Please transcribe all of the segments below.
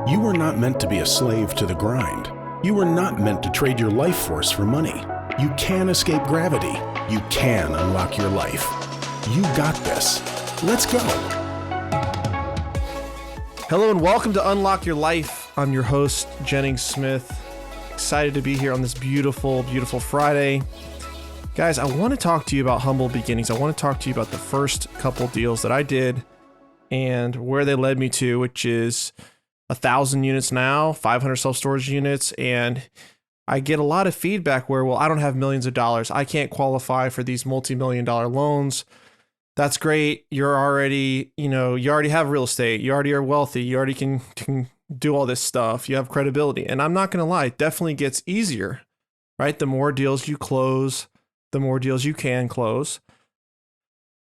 You were not meant to be a slave to the grind. You were not meant to trade your life force for money. You can escape gravity. You can unlock your life. You got this. Let's go. Hello and welcome to Unlock Your Life. I'm your host, Jennings Smith. Excited to be here on this beautiful, beautiful Friday. Guys, I want to talk to you about humble beginnings. I want to talk to you about the first couple deals that I did and where they led me to, which is 1,000 units now, 500 self-storage units. And I get a lot of feedback where, well, I don't have millions of dollars. I can't qualify for these multi-million dollar loans. That's great. You're already, you already have real estate. You already are wealthy. You already can do all this stuff. You have credibility. And I'm not going to lie, it definitely gets easier, right? The more deals you close, the more deals you can close.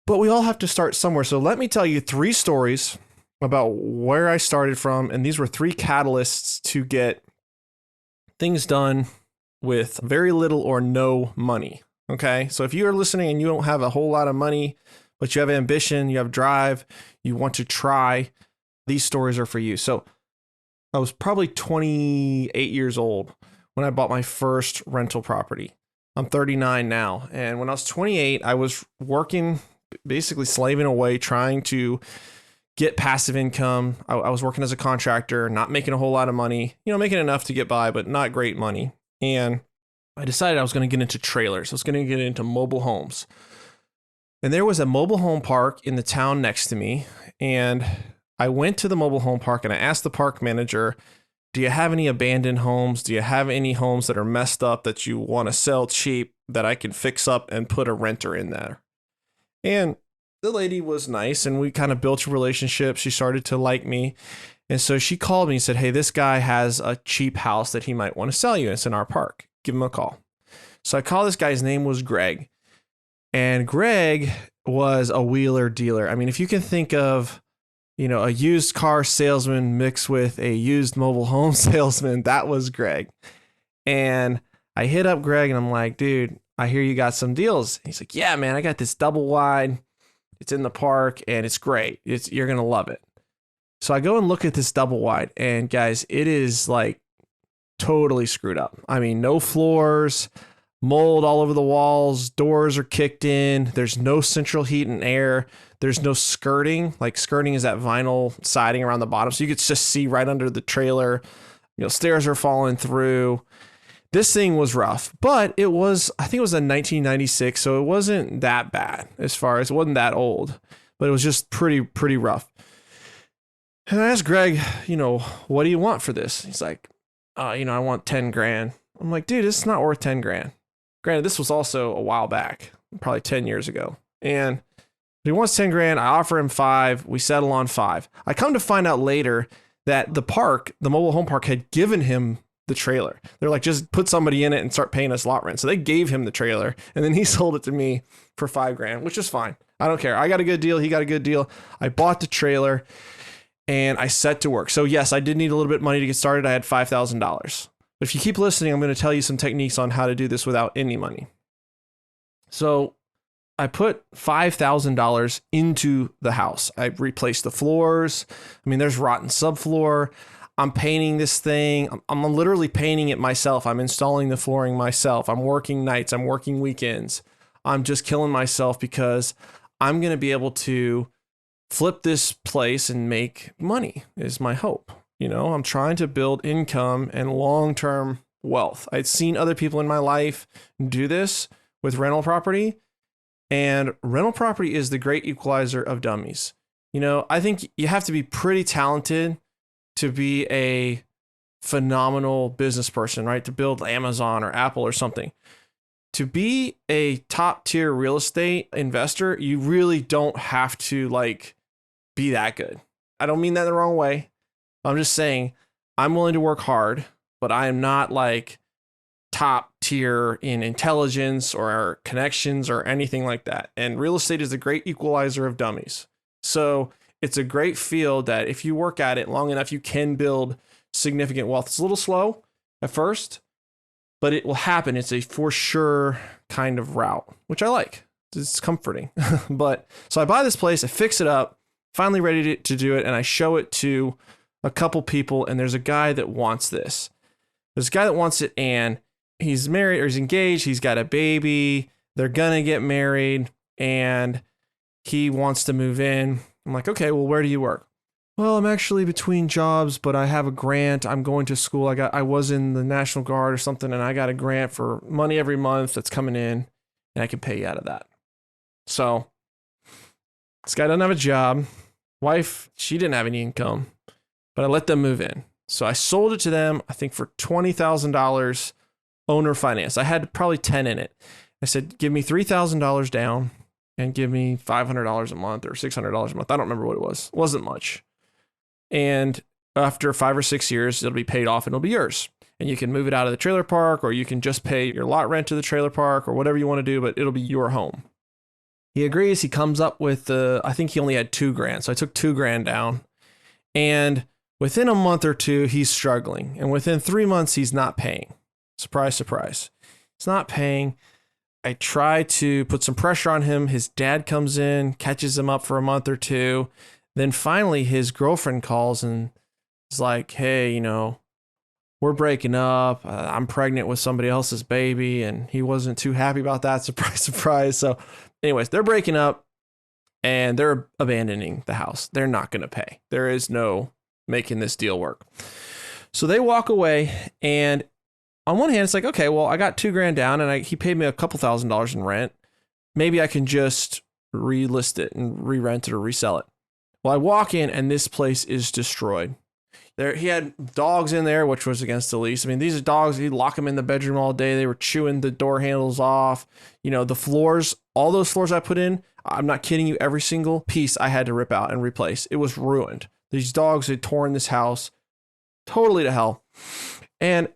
But we all have to start somewhere. So let me tell you 3 stories about where I started from. And these were 3 catalysts to get things done with very little or no money. Okay. So if you are listening and you don't have a whole lot of money, but you have ambition, you have drive, you want to try, these stories are for you. So I was probably 28 years old when I bought my first rental property. I'm 39 now. And when I was 28, I was working, basically slaving away, trying to get passive income. I was working as a contractor, not making a whole lot of money, making enough to get by, but not great money. And I decided I was going to get into trailers. I was going to get into mobile homes. And there was a mobile home park in the town next to me. And I went to the mobile home park and I asked the park manager, do you have any abandoned homes? Do you have any homes that are messed up that you want to sell cheap that I can fix up and put a renter in there? And the lady was nice and we kind of built a relationship. She started to like me. And so she called me and said, hey, this guy has a cheap house that he might want to sell you. It's in our park. Give him a call. So I called this guy. His name was Greg. And Greg was a wheeler dealer. I mean, if you can think of, a used car salesman mixed with a used mobile home salesman, that was Greg. And I hit up Greg and I'm like, dude, I hear you got some deals. He's like, yeah, man, I got this double wide. It's in the park and it's great. You're going to love it. So I go and look at this double wide and guys, it is like totally screwed up. I mean, no floors, mold all over the walls, doors are kicked in. There's no central heat and air. There's no skirting. Like skirting is that vinyl siding around the bottom. So you could just see right under the trailer, stairs are falling through. This thing was rough, but I think it was a 1996. So it wasn't that bad as far as it wasn't that old, but it was just pretty rough. And I asked Greg, what do you want for this? He's like, I want 10 grand. I'm like, dude, it's not worth 10 grand. Granted, this was also a while back, probably 10 years ago. And he wants 10 grand. I offer him 5. We settle on 5. I come to find out later that the mobile home park had given him the trailer. They're like, just put somebody in it and start paying us lot rent. So they gave him the trailer and then he sold it to me for 5 grand, which is fine. I don't care. I got a good deal. He got a good deal. I bought the trailer and I set to work. So yes, I did need a little bit of money to get started. I had $5,000. But if you keep listening, I'm going to tell you some techniques on how to do this without any money. So I put $5,000 into the house. I replaced the floors. I mean, there's rotten subfloor. I'm painting this thing. I'm literally painting it myself. I'm installing the flooring myself. I'm working nights. I'm working weekends. I'm just killing myself because I'm going to be able to flip this place and make money is my hope. I'm trying to build income and long-term wealth. I'd seen other people in my life do this with rental property, and rental property is the great equalizer of dummies. I think you have to be pretty talented to be a phenomenal business person, right? To build Amazon or Apple or something. To be a top tier real estate investor, you really don't have to be that good. I don't mean that the wrong way. I'm just saying I'm willing to work hard, but I am not top tier in intelligence or connections or anything like that. And real estate is the great equalizer of dummies. So it's a great field that if you work at it long enough, you can build significant wealth. It's a little slow at first, but it will happen. It's a for sure kind of route, which I like. It's comforting. But so I buy this place, I fix it up, finally ready to do it. And I show it to a couple people, and there's a guy that wants this. There's a guy that wants it, and he's married or he's engaged. He's got a baby. They're going to get married, and he wants to move in. I'm like, okay, well, where do you work? Well, I'm actually between jobs, but I have a grant. I'm going to school. I was in the National Guard or something, and I got a grant for money every month that's coming in, and I can pay you out of that. So this guy doesn't have a job. Wife, she didn't have any income, but I let them move in. So I sold it to them, I think for $20,000 owner finance. I had probably 10 in it. I said, give me $3,000 down and give me $500 a month or $600 a month. I don't remember what it was. It wasn't much. And after 5 or 6 years, it'll be paid off and it'll be yours. And you can move it out of the trailer park, or you can just pay your lot rent to the trailer park, or whatever you want to do, but it'll be your home. He agrees. He comes up with, I think he only had $2,000. So I took $2,000 down. And within a month or two, he's struggling. And within 3 months, he's not paying. Surprise, surprise. He's not paying. I try to put some pressure on him. His dad comes in, catches him up for a month or two. Then finally, his girlfriend calls and is like, hey, we're breaking up. I'm pregnant with somebody else's baby. And he wasn't too happy about that. Surprise, surprise. So anyways, they're breaking up and they're abandoning the house. They're not going to pay. There is no making this deal work. So they walk away, and on one hand, it's like, okay, well, I got $2,000 down and he paid me a couple $1,000s in rent. Maybe I can just relist it and re-rent it or resell it. Well, I walk in and this place is destroyed. He had dogs in there, which was against the lease. I mean, these are dogs, he'd lock them in the bedroom all day. They were chewing the door handles off. The floors, all those floors I put in, I'm not kidding you, every single piece I had to rip out and replace. It was ruined. These dogs had torn this house totally to hell. And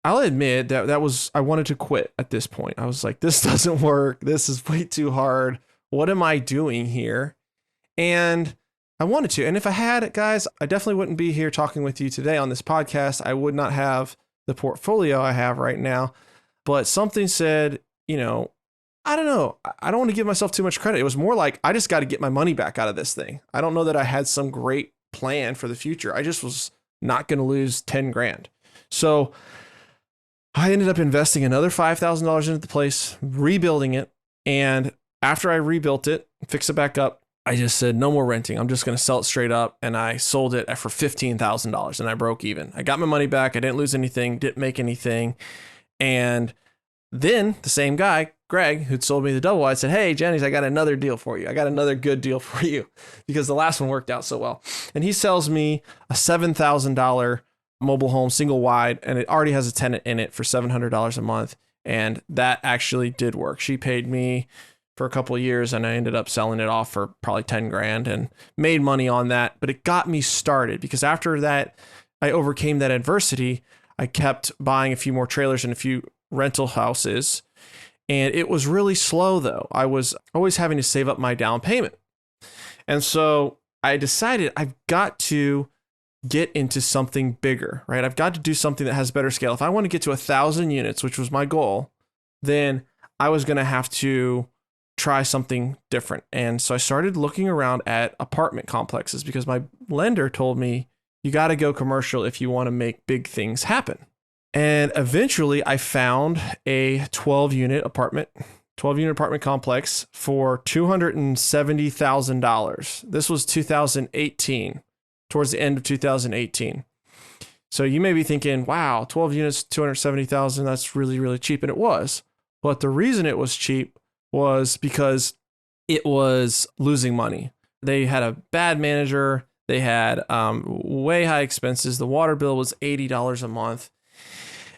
I'll admit that I wanted to quit at this point. I was like, this doesn't work. This is way too hard. What am I doing here? And I wanted to. And if I had, guys, I definitely wouldn't be here talking with you today on this podcast. I would not have the portfolio I have right now. But something said, I don't know. I don't want to give myself too much credit. It was more like, I just got to get my money back out of this thing. I don't know that I had some great plan for the future. I just was not going to lose $10,000. So I ended up investing another $5,000 into the place, rebuilding it. And after I rebuilt it, fixed it back up, I just said, no more renting. I'm just going to sell it straight up. And I sold it for $15,000 and I broke even. I got my money back. I didn't lose anything, didn't make anything. And then the same guy, Greg, who'd sold me the double wide, said, hey, Jennings, I got another deal for you. I got another good deal for you, because the last one worked out so well. And he sells me a $7,000 mobile home, single wide, and it already has a tenant in it for $700 a month. And that actually did work. She paid me for a couple of years, and I ended up selling it off for probably $10,000 and made money on that. But it got me started, because after that, I overcame that adversity. I kept buying a few more trailers and a few rental houses. And it was really slow, though. I was always having to save up my down payment. And so I decided I've got to get into something bigger, right? I've got to do something that has better scale. If I want to get to 1,000 units, which was my goal, then I was going to have to try something different. And so I started looking around at apartment complexes, because my lender told me, you got to go commercial if you want to make big things happen. And eventually I found a 12-unit apartment complex for $270,000. This was 2018, towards the end of 2018. So you may be thinking, wow, 12 units, $270,000, that's really, really cheap. And it was. But the reason it was cheap was because it was losing money. They had a bad manager. They had way high expenses. The water bill was $80 a month.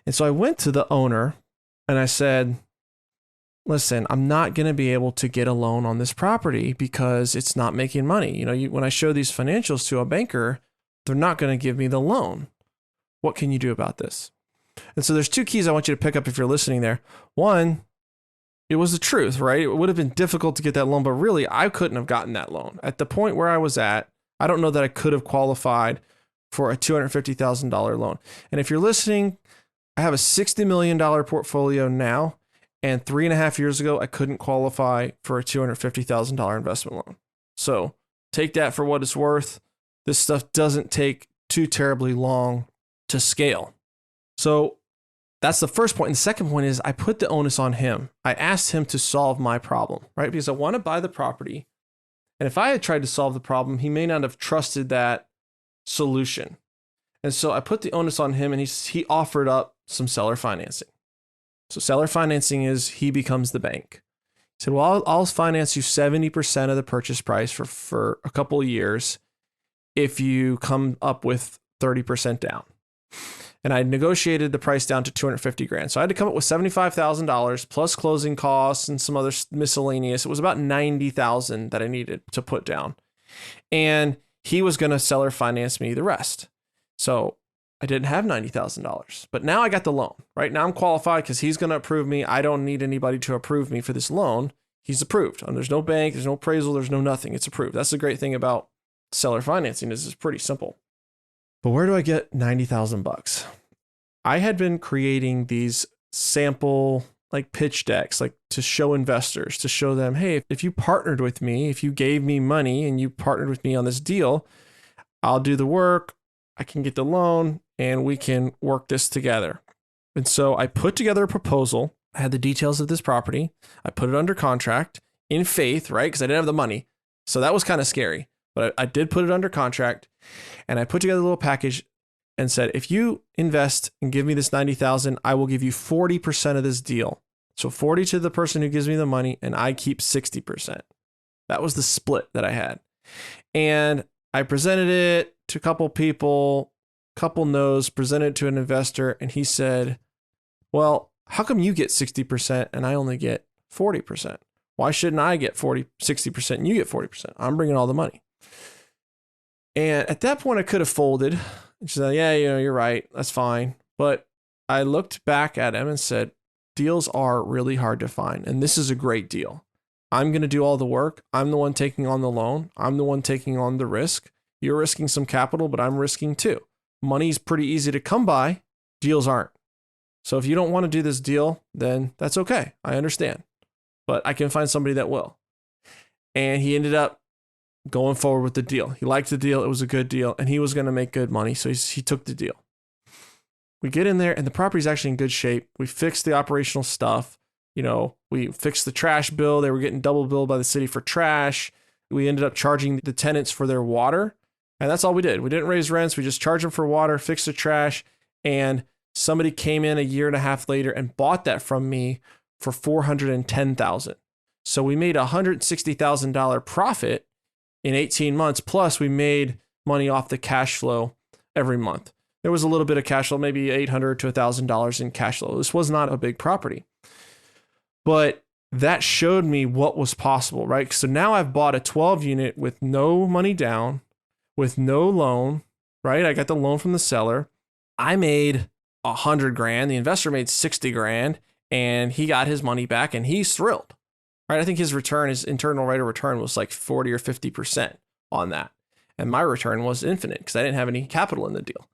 And so I went to the owner and I said, listen, I'm not going to be able to get a loan on this property because it's not making money. When I show these financials to a banker, they're not going to give me the loan. What can you do about this? And so there's two keys I want you to pick up if you're listening there. One, it was the truth, right? It would have been difficult to get that loan, but really I couldn't have gotten that loan. At the point where I was at, I don't know that I could have qualified for a $250,000 loan. And if you're listening, I have a $60 million portfolio now. And 3.5 years ago, I couldn't qualify for a $250,000 investment loan. So take that for what it's worth. This stuff doesn't take too terribly long to scale. So that's the first point. And the second point is I put the onus on him. I asked him to solve my problem, right? Because I want to buy the property. And if I had tried to solve the problem, he may not have trusted that solution. And so I put the onus on him, and he offered up some seller financing. So seller financing is he becomes the bank. He said, well, I'll finance you 70% of the purchase price for a couple of years if you come up with 30% down. And I negotiated the price down to $250,000. So I had to come up with $75,000 plus closing costs and some other miscellaneous. It was about $90,000 that I needed to put down. And he was going to seller finance me the rest. So I didn't have $90,000, but now I got the loan, right? Now I'm qualified because he's going to approve me. I don't need anybody to approve me for this loan. He's approved. And there's no bank, there's no appraisal, there's no nothing. It's approved. That's the great thing about seller financing is it's pretty simple. But where do I get $90,000? I had been creating these sample like pitch decks, like to show investors, to show them, hey, if you partnered with me, if you gave me money and you partnered with me on this deal, I'll do the work, I can get the loan, and we can work this together. And so I put together a proposal. I had the details of this property. I put it under contract in faith, right? Because I didn't have the money. So that was kind of scary. But I did put it under contract, and I put together a little package and said, if you invest and give me this $90,000, I will give you 40% of this deal. So 40 to the person who gives me the money, and I keep 60%. That was the split that I had. And I presented it to a couple people, couple no's, presented it to an investor, and he said, well, how come you get 60% and I only get 40%? Why shouldn't I get 60% and you get 40%? I'm bringing all the money. And at that point, I could have folded. She said, yeah, you're right. That's fine. But I looked back at him and said, deals are really hard to find. And this is a great deal. I'm going to do all the work. I'm the one taking on the loan. I'm the one taking on the risk. You're risking some capital, but I'm risking too. Money's pretty easy to come by. Deals aren't. So if you don't want to do this deal, then that's okay. I understand. But I can find somebody that will. And he ended up going forward with the deal. He liked the deal. It was a good deal, and he was going to make good money. So he took the deal. We get in there, and the property's actually in good shape. We fixed the operational stuff. We fixed the trash bill. They were getting double billed by the city for trash. We ended up charging the tenants for their water. And that's all we did. We didn't raise rents. We just charged them for water, fixed the trash. And somebody came in a year and a half later and bought that from me for $410,000. So we made $160,000 profit in 18 months. Plus we made money off the cash flow every month. There was a little bit of cash flow, maybe $800 to $1,000 in cash flow. This was not a big property, but that showed me what was possible, right? So now I've bought a 12 unit with no money down, with no loan, right? I got the loan from the seller. I made $100,000. The investor made $60,000, and he got his money back, and he's thrilled, right? I think his internal rate of return was like 40 or 50% on that. And my return was infinite because I didn't have any capital in the deal.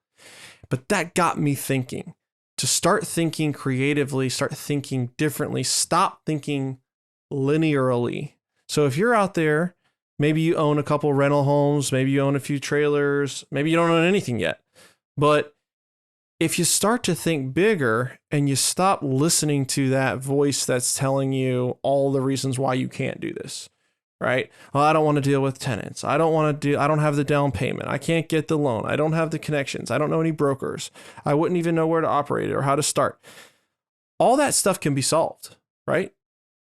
But that got me thinking, to start thinking creatively, start thinking differently, stop thinking linearly. So if you're out there, maybe you own a couple rental homes, maybe you own a few trailers, maybe you don't own anything yet. But if you start to think bigger and you stop listening to that voice that's telling you all the reasons why you can't do this, right? Well, I don't want to deal with tenants. I don't have the down payment. I can't get the loan. I don't have the connections. I don't know any brokers. I wouldn't even know where to operate it or how to start. All that stuff can be solved, right?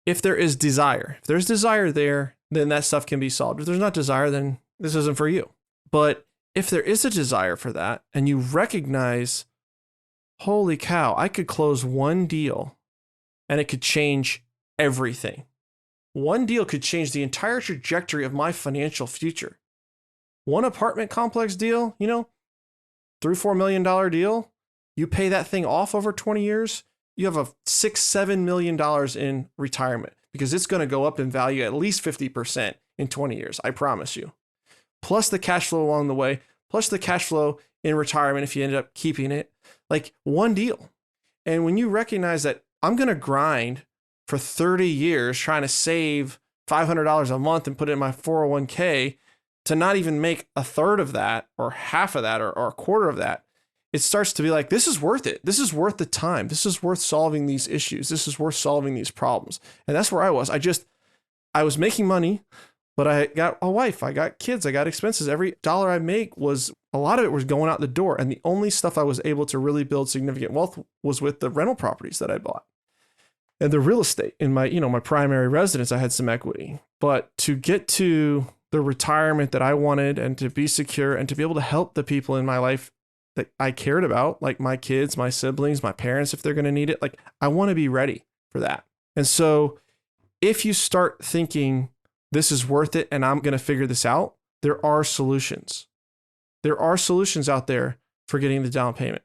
If there is desire. If there's desire there, then that stuff can be solved. If there's not desire, then this isn't for you. But if there is a desire for that and you recognize, holy cow, I could close one deal and it could change everything. One deal could change the entire trajectory of my financial future. One apartment complex deal, $3-4 million deal, you pay that thing off over 20 years, you have a $6-7 million in retirement because it's going to go up in value at least 50% in 20 years. I promise you. Plus the cash flow along the way, plus the cash flow in retirement if you end up keeping it, like one deal. And when you recognize that I'm going to grind for 30 years trying to save $500 a month and put it in my 401k, to not even make a third of that or half of that or a quarter of that, it starts to be like, this is worth it. This is worth the time. This is worth solving these issues. This is worth solving these problems. And that's where I was. I was making money, but I got a wife, I got kids, I got expenses. Every dollar I make a lot of it was going out the door. And the only stuff I was able to really build significant wealth was with the rental properties that I bought. And the real estate in my primary residence, I had some equity. But to get to the retirement that I wanted and to be secure and to be able to help the people in my life that I cared about, like my kids, my siblings, my parents, if they're going to need it, like I want to be ready for that. And so if you start thinking this is worth it and I'm going to figure this out, there are solutions. There are solutions out there for getting the down payment.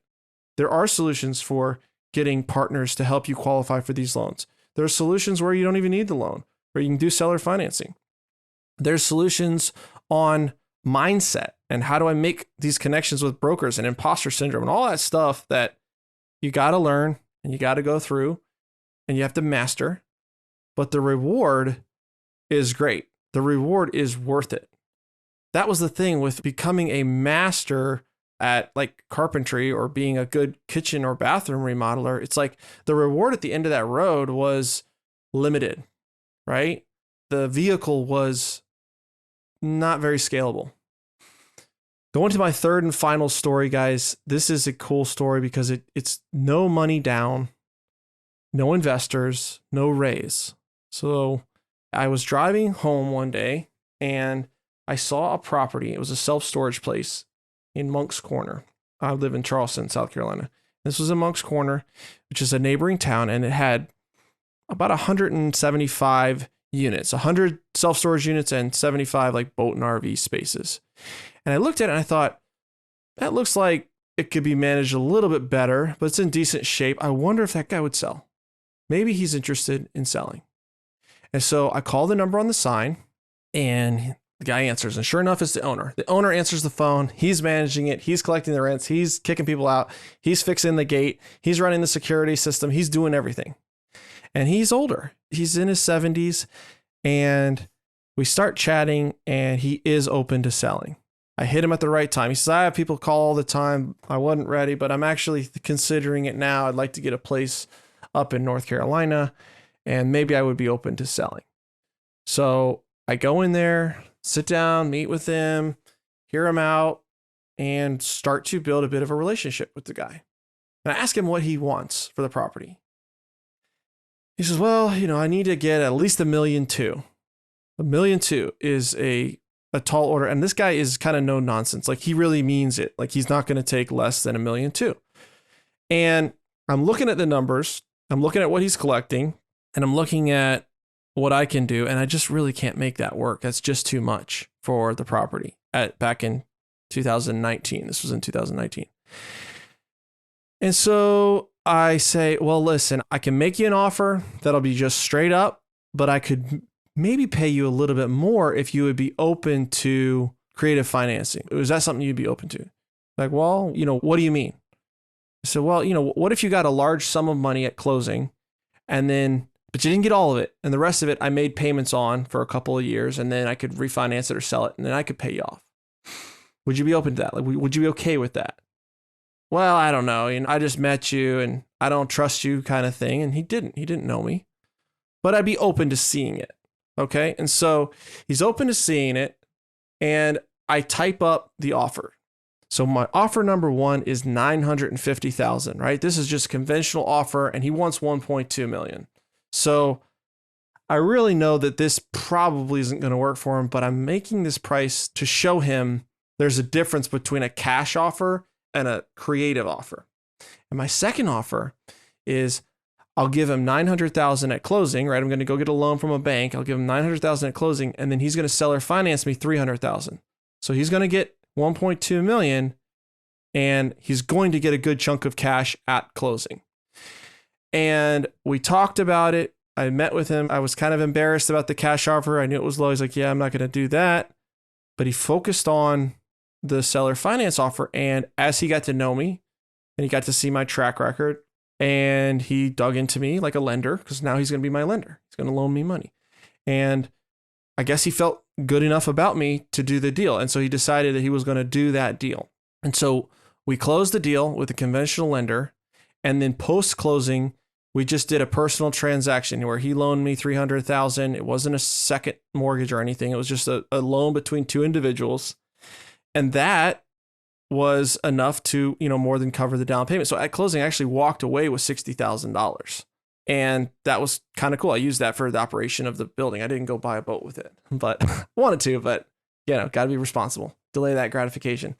There are solutions for getting partners to help you qualify for these loans. There are solutions where you don't even need the loan, where you can do seller financing. There's solutions on mindset and how do I make these connections with brokers and imposter syndrome and all that stuff that you got to learn and you got to go through and you have to master. But the reward is great. The reward is worth it. That was the thing with becoming a master at like carpentry or being a good kitchen or bathroom remodeler. It's like the reward at the end of that road was limited, right? The vehicle was not very scalable. Going to my third and final story, guys. This is a cool story because it's no money down, no investors, no raise. So I was driving home one day and I saw a property. It was a self-storage place in Moncks Corner. I live in Charleston, South Carolina. This was in Moncks Corner, which is a neighboring town, and it had about 175 units, 100 self-storage units and 75 like boat and RV spaces. And I looked at it and I thought, that looks like it could be managed a little bit better, but it's in decent shape. I wonder if that guy would sell. Maybe he's interested in selling. And so I call the number on the sign and the guy answers, and sure enough, it's the owner. The owner answers the phone. He's managing it. He's collecting the rents. He's kicking people out. He's fixing the gate. He's running the security system. He's doing everything. And he's older. He's in his 70s. And we start chatting, and he is open to selling. I hit him at the right time. He says, I have people call all the time. I wasn't ready, but I'm actually considering it now. I'd like to get a place up in North Carolina, and maybe I would be open to selling. So I go in there, sit down, meet with him, hear him out, and start to build a bit of a relationship with the guy. And I ask him what he wants for the property. He says, well, I need to get at least $1.2 million. $1.2 million is a tall order. And this guy is kind of no nonsense. Like he really means it. Like he's not going to take less than $1.2 million. And I'm looking at the numbers. I'm looking at what he's collecting, and I'm looking at what I can do. And I just really can't make that work. That's just too much for the property back in 2019. This was in 2019. And so I say, well, listen, I can make you an offer that'll be just straight up, but I could maybe pay you a little bit more if you would be open to creative financing. Is that something you'd be open to? Like, well, what do you mean? I said, well, what if you got a large sum of money at closing but you didn't get all of it, and the rest of it I made payments on for a couple of years, and then I could refinance it or sell it, and then I could pay you off. Would you be open to that? Like, would you be okay with that? Well, I don't know. I just met you and I don't trust you kind of thing. And he didn't know me, but I'd be open to seeing it. Okay. And so he's open to seeing it, and I type up the offer. So my offer number one is $950,000, right? This is just a conventional offer, and he wants $1.2 million. So I really know that this probably isn't going to work for him, but I'm making this price to show him there's a difference between a cash offer and a creative offer. And my second offer is I'll give him $900,000 at closing, right? I'm going to go get a loan from a bank. I'll give him $900,000 at closing, and then he's going to seller finance me $300,000. So he's going to get $1.2 million, and he's going to get a good chunk of cash at closing. And we talked about it. I met with him. I was kind of embarrassed about the cash offer. I knew it was low. He's like, yeah, I'm not going to do that. But he focused on the seller finance offer. And as he got to know me and he got to see my track record, and he dug into me like a lender, because now he's going to be my lender. He's going to loan me money. And I guess he felt good enough about me to do the deal. And so he decided that he was going to do that deal. And so we closed the deal with a conventional lender. And then post-closing, we just did a personal transaction where he loaned me $300,000. It wasn't a second mortgage or anything. It was just a loan between two individuals. And that was enough to, more than cover the down payment. So at closing, I actually walked away with $60,000. And that was kind of cool. I used that for the operation of the building. I didn't go buy a boat with it, but wanted to, but got to be responsible. Delay that gratification.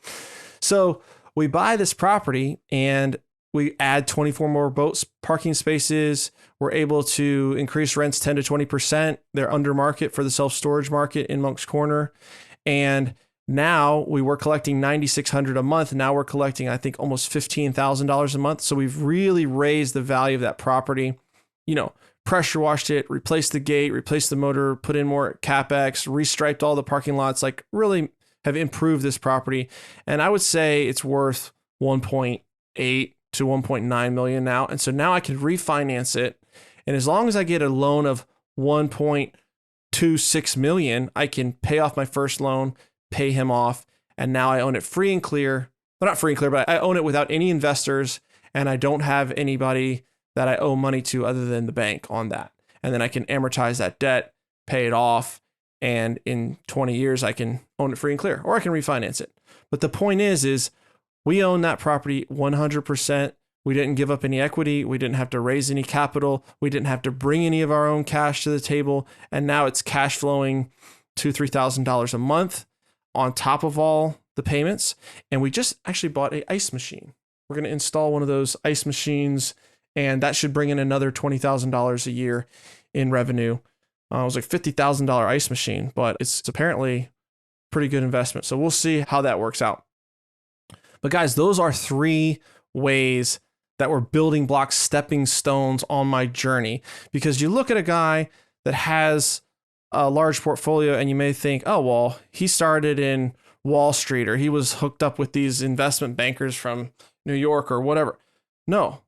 So we buy this property and we add 24 more boats, parking spaces. We're able to increase rents 10 to 20%. They're under market for the self-storage market in Moncks Corner. And now we were collecting $9,600 a month. Now we're collecting, I think, almost $15,000 a month. So we've really raised the value of that property. Pressure washed it, replaced the gate, replaced the motor, put in more CapEx, restriped all the parking lots, like really have improved this property. And I would say it's worth 1.8 to 1.9 million now. And so now I can refinance it. And as long as I get a loan of 1.26 million, I can pay off my first loan, pay him off. And now I own it free and clear. Well, not free and clear, but I own it without any investors. And I don't have anybody that I owe money to other than the bank on that. And then I can amortize that debt, pay it off. And in 20 years, I can own it free and clear, or I can refinance it. But the point is we own that property 100%. We didn't give up any equity. We didn't have to raise any capital. We didn't have to bring any of our own cash to the table. And now it's cash flowing $2,000, $3,000 a month on top of all the payments. And we just actually bought an ice machine. We're going to install one of those ice machines, and that should bring in another $20,000 a year in revenue. It was like $50,000 ice machine, but it's apparently pretty good investment. So we'll see how that works out. But guys, those are 3 ways that were building blocks, stepping stones on my journey. Because you look at a guy that has a large portfolio and you may think, oh, well, he started in Wall Street, or he was hooked up with these investment bankers from New York or whatever. No.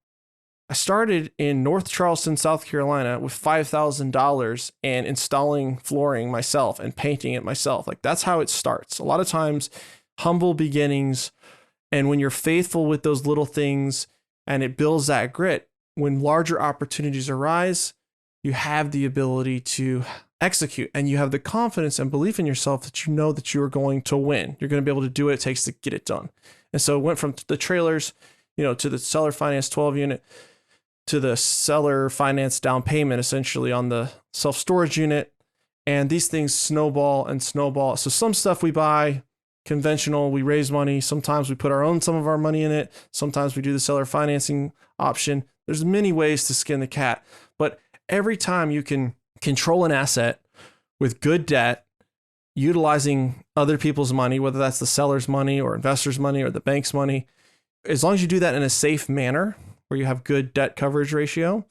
I started in North Charleston, South Carolina with $5,000 and installing flooring myself and painting it myself. Like, that's how it starts. A lot of times, humble beginnings. And when you're faithful with those little things and it builds that grit, when larger opportunities arise, you have the ability to execute, and you have the confidence and belief in yourself that you know that you are going to win. You're going to be able to do what it takes to get it done. And so it went from the trailers, to the seller finance 12 unit, to the seller finance down payment, essentially on the self-storage unit. And these things snowball and snowball. So some stuff we buy conventional, we raise money. Sometimes we put some of our money in it. Sometimes we do the seller financing option. There's many ways to skin the cat, but every time you can control an asset with good debt, utilizing other people's money, whether that's the seller's money or investor's money or the bank's money, as long as you do that in a safe manner where you have good debt coverage ratio,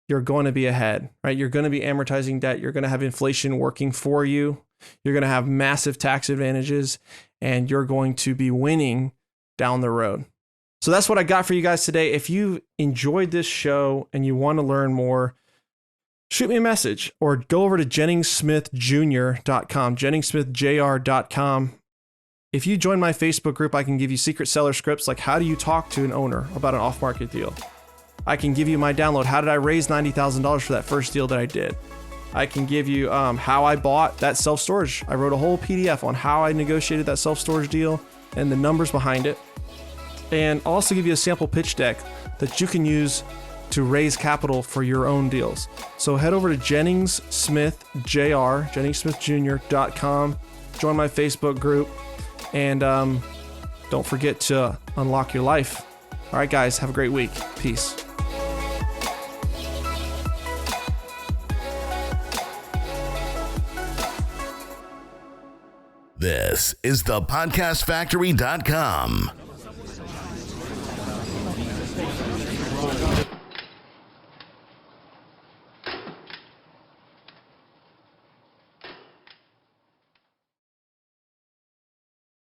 you're going to be ahead, right? You're going to be amortizing debt. You're going to have inflation working for you. You're going to have massive tax advantages, and you're going to be winning down the road. So that's what I got for you guys today. If you enjoyed this show and you want to learn more, shoot me a message or go over to JenningsSmithJr.com, JenningsSmithJR.com. If you join my Facebook group, I can give you secret seller scripts, like how do you talk to an owner about an off-market deal? I can give you my download, how did I raise $90,000 for that first deal that I did? I can give you how I bought that self-storage. I wrote a whole PDF on how I negotiated that self-storage deal and the numbers behind it. And I'll also give you a sample pitch deck that you can use to raise capital for your own deals. So head over to JenningsSmithJR, JenningsSmithJr.com, join my Facebook group, and don't forget to unlock your life. All right, guys, have a great week. Peace. This is thepodcastfactory.com.